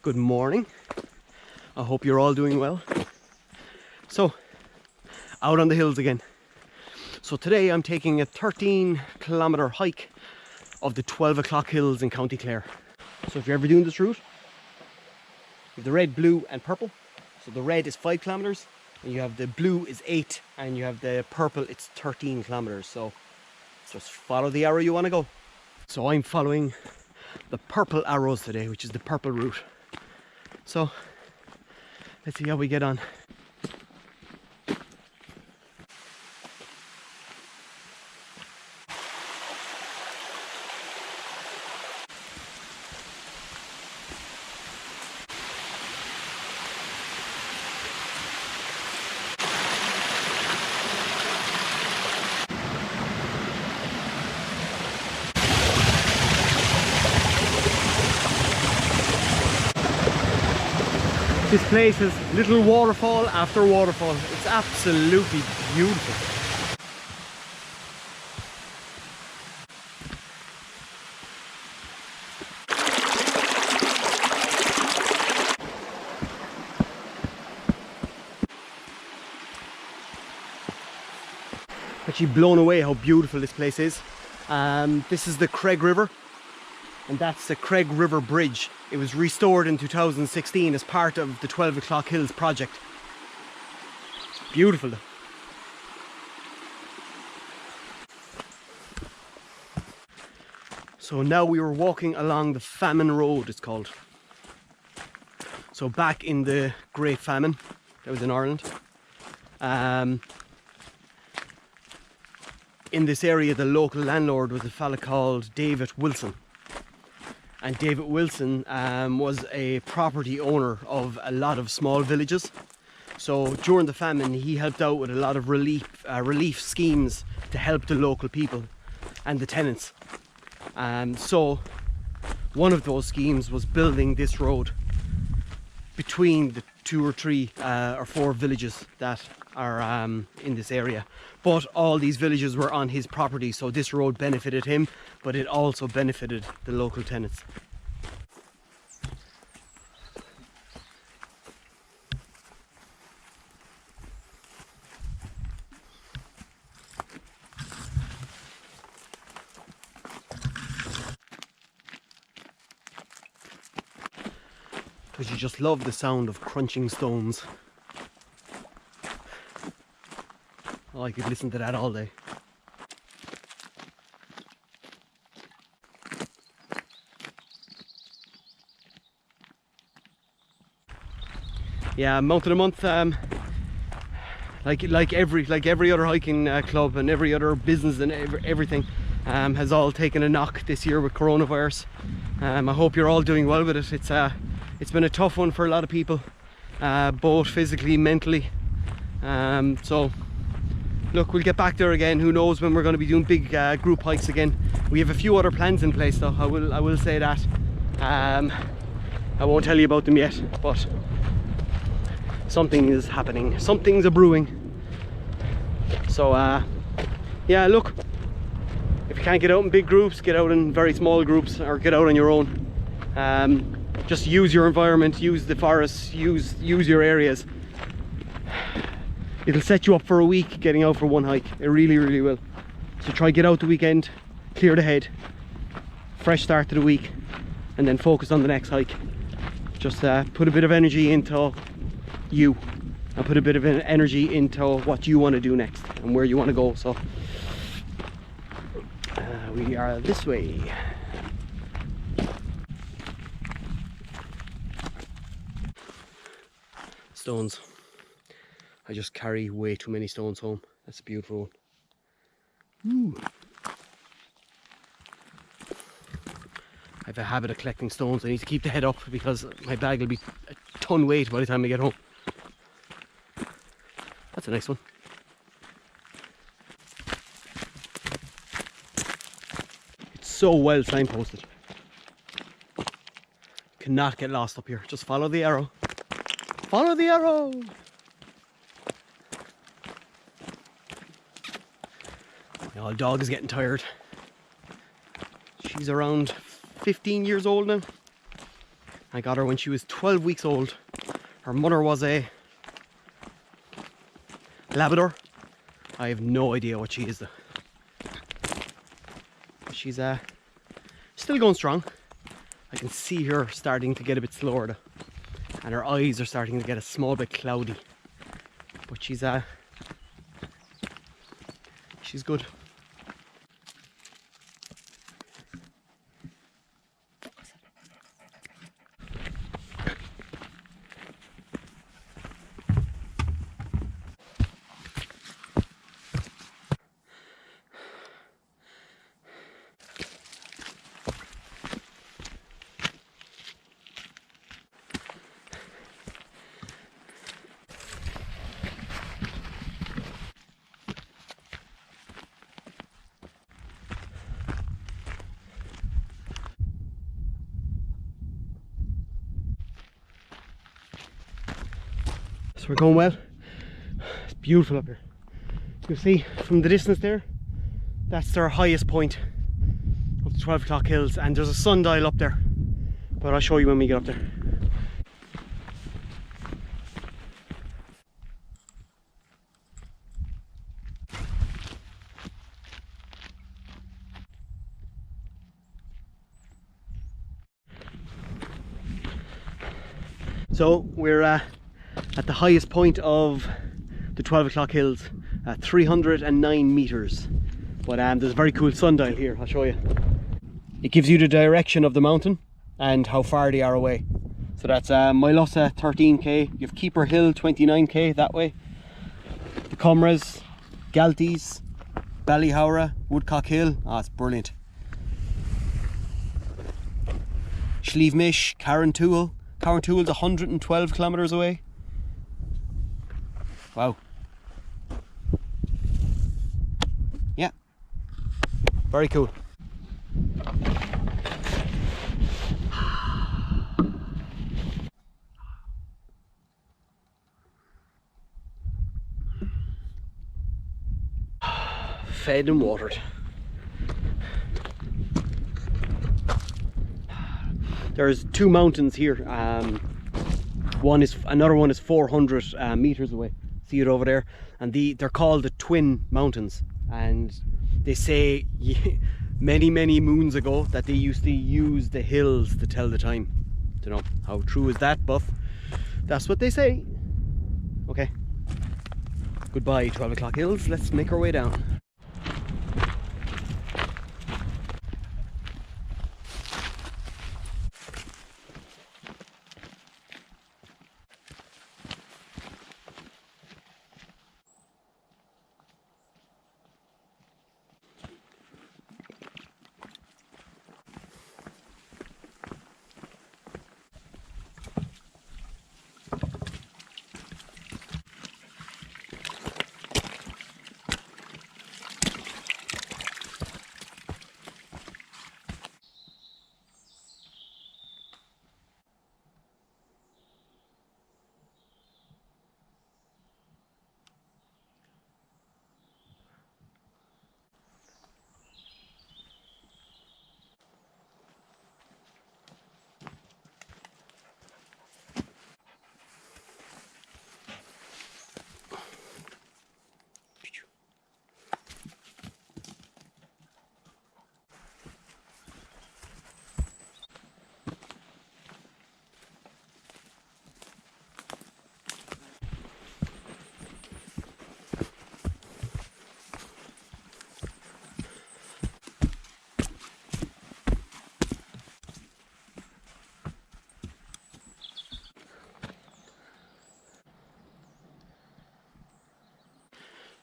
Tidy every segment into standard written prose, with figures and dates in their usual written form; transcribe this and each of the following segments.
Good morning. I hope you're all doing well. So, out on the hills again. So today I'm taking a 13-kilometer hike of the 12 o'clock hills in County Clare. So if you're ever doing this route, you have the red, blue and purple. So the red is 5 kilometers, and you have the blue is 8, and you have the purple, it's 13 kilometers. So just follow the arrow you want to go. So I'm following the purple arrows today, which is the purple route. So let's see how we get on. This place is little waterfall after waterfall. It's absolutely beautiful. Actually blown away how beautiful this place is. This is the Craig River, and that's the Craig River Bridge. It was restored in 2016 as part of the 12 o'clock hills project. Beautiful though. So now we were walking along the Famine Road, it's called. So back in the Great Famine, that was in Ireland. In this area, the local landlord was a fella called David Wilson. And David Wilson was a property owner of a lot of small villages. So during the famine, he helped out with a lot of relief schemes to help the local people and the tenants. So one of those schemes was building this road between the 2 or 3 or 4 villages that are in this area. But all these villages were on his property, so this road benefited him, but it also benefited the local tenants. Because you just love the sound of crunching stones. Oh, I could listen to that all day. Yeah, Mountain a Month, like every other hiking club and every other business and everything, has all taken a knock this year with coronavirus. I hope you're all doing well with it. It's been a tough one for a lot of people, both physically, mentally. So look, we'll get back there again. Who knows when we're going to be doing big group hikes again. We have a few other plans in place though, I will say that. I won't tell you about them yet, but something is happening, something's a brewing. So yeah, look, if you can't get out in big groups, get out in very small groups, or get out on your own. Just use your environment, use the forests, use your areas. It'll set you up for a week getting out for one hike. It really will. So try get out the weekend, clear the head, fresh start to the week, and then focus on the next hike. Just put a bit of energy into you, and put a bit of energy into what you want to do next and where you want to go. So we are this way. Stones. I just carry way too many stones home. That's a beautiful one. Ooh. I have a habit of collecting stones. I need to keep the head up because my bag will be a ton weight by the time I get home. That's a nice one. It's so well signposted. Cannot get lost up here. Just follow the arrow. Follow the arrow! My old dog is getting tired. She's around 15 years old now. I got her when she was 12 weeks old. Her mother was a Labrador. I have no idea what she is though. She's still going strong. I can see her starting to get a bit slower though. And her eyes are starting to get a small bit cloudy. But she's good. So we're going well. It's beautiful up here. You'll see from the distance there, that's our highest point of the 12 o'clock hills, and there's a sundial up there, but I'll show you when we get up there. So we're at the highest point of the 12 o'clock hills at 309 meters. But there's a very cool sundial here, I'll show you. It gives you the direction of the mountain and how far they are away. So that's Milosa 13k, you have Keeper Hill 29k that way, the Comras, Galties, Ballyhowra, Woodcock Hill, it's brilliant. Schlievemish, Carrantoul. Carrantoul's 112 kilometers away. Wow. Yeah. Very cool. Fed and watered. There's two mountains here. Another one is 400 meters away. See it over there, and they're called the Twin Mountains. And they say many moons ago that they used to use the hills to tell the time. Don't know how true is that, but that's what they say. Okay. Goodbye, 12 o'clock hills. Let's make our way down.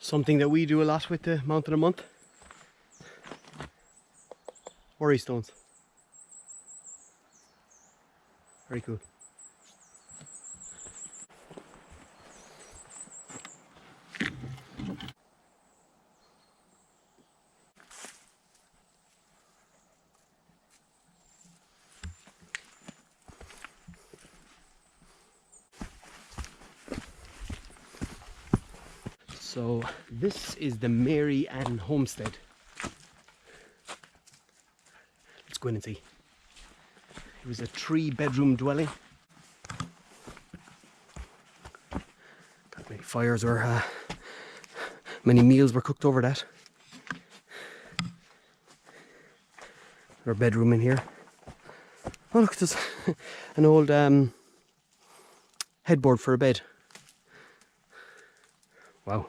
Something that we do a lot with the Mountain a Month. Worry stones. Very cool. So this is the Mary Ann homestead. Let's go in and see. It was a 3-bedroom dwelling. Got many fires or many meals were cooked over that. Another bedroom in here. Oh look, there's an old headboard for a bed. Wow.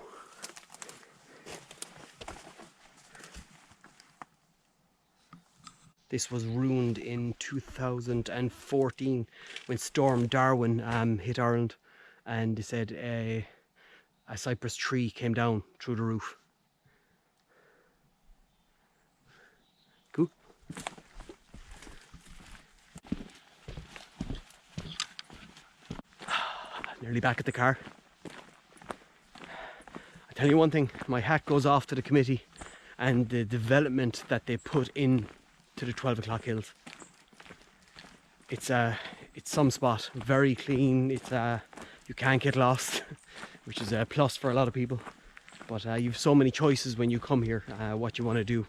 This was ruined in 2014 when Storm Darwin hit Ireland, and they said a cypress tree came down through the roof. Cool. Nearly back at the car. I tell you one thing, my hat goes off to the committee and the development that they put in to the 12 o'clock hills. It's some spot, very clean. It's you can't get lost, which is a plus for a lot of people. But you have so many choices when you come here, what you want to do.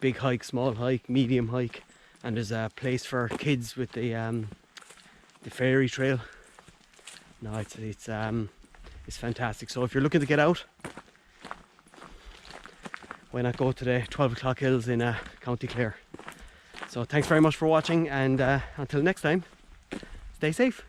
Big hike, small hike, medium hike, and there's a place for kids with the fairy trail. No, it's fantastic. So if you're looking to get out, why not go to the 12 o'clock hills in County Clare. So thanks very much for watching, and until next time, stay safe.